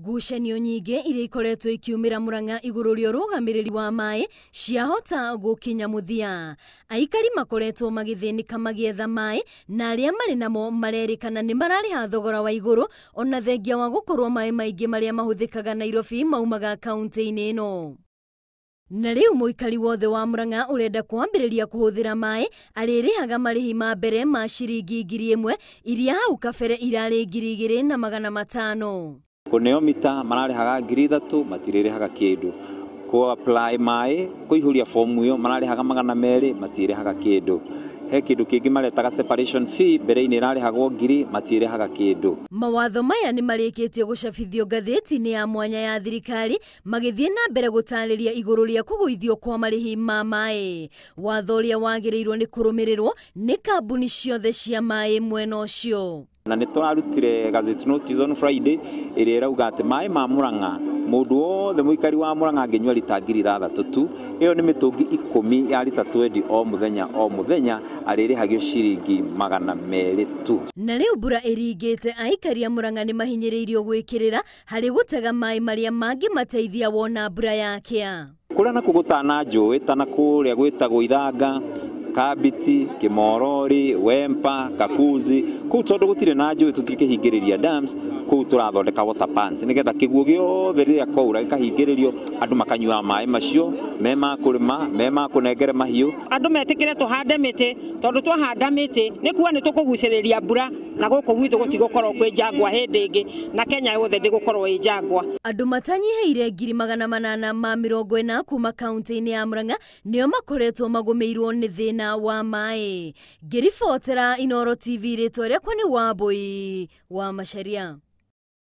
Ngucanio nyingi iria ikoretwo ikiumira Murang'a iguru ria urugamiriri wa maai ciahota gukinya muthia. Aikari makoretwo magithinika magietha maai na aria mari namo marerikana ni marariha thogora wa iguru ona thengia wa gukorwo maai maingi maria mahuthikaga Nairobi maumaga kaunti-ini ino. Na riu muikari wothe wa Murang'a urenda kwambiriria kuhuthira maai aririhaga marihi ma mbere ma shillingi 1,000 iria hau kabere irari 2,500. Kuneo mita mararihaga 3,000 matiririhaga kindu. Ku apply maai kuihuria form iyo mararihaga 200 matirihaga kindu. He kindu kingi maretaga separation fee mbere-ini irarihagwo 1,000 matirihaga kindu. Mawatho maya ni marikitie gucabithio ngatheti-ini ya mwanya ya thirikari magithie na mbere gutariria iguru ria kuguithio kwa marihi ma maai. Watho uria wagirirwo ni kurumirirwo ni kambuni ciothe cia maai mwena ucio. Na niturarutire gazette notice on Friday iria irauga ati maai ma Murang'a mundu wothe muikari wa Murang'a angenywa lita 6,000 tu. Iyo ni mitungi 10 ya lita 20 o muthenya aririhagio shillingi 200 tu. Na riu mbura iringite aikari a Murang'a ni mahinyiriirio gwikirira hari gutega maai maria mangi mateithia wona mbura yakia. Kuria na kugutana njui tana kuria gwitagwo Ithanga, Kabiti, Kimorori, Wempa, Kakuzi, kuu tondu gutire na njui tutikihingiriria dams, kuu turathondeka water pans nigetha kiguo giothe riria kwaura gikahingiririo andu makanyua maai macio mema kurima mema kunengere mahiu. Andu metikire tuhande miti tondu twahanda miti ni kuwa ni tukuguciriria mbura na guku gwitu gutigukorwo kwi njangwa hindi ingi na Kenya yothe ndigukorwo i njangwa. Andu matanyiheire 840 kuma kaunti-ini ya Murang'a nio makoretwo magumirwo ni thina wa maai. Ngiribotera Inooro TV ritwa riakwa ni Wambui wa Macharia.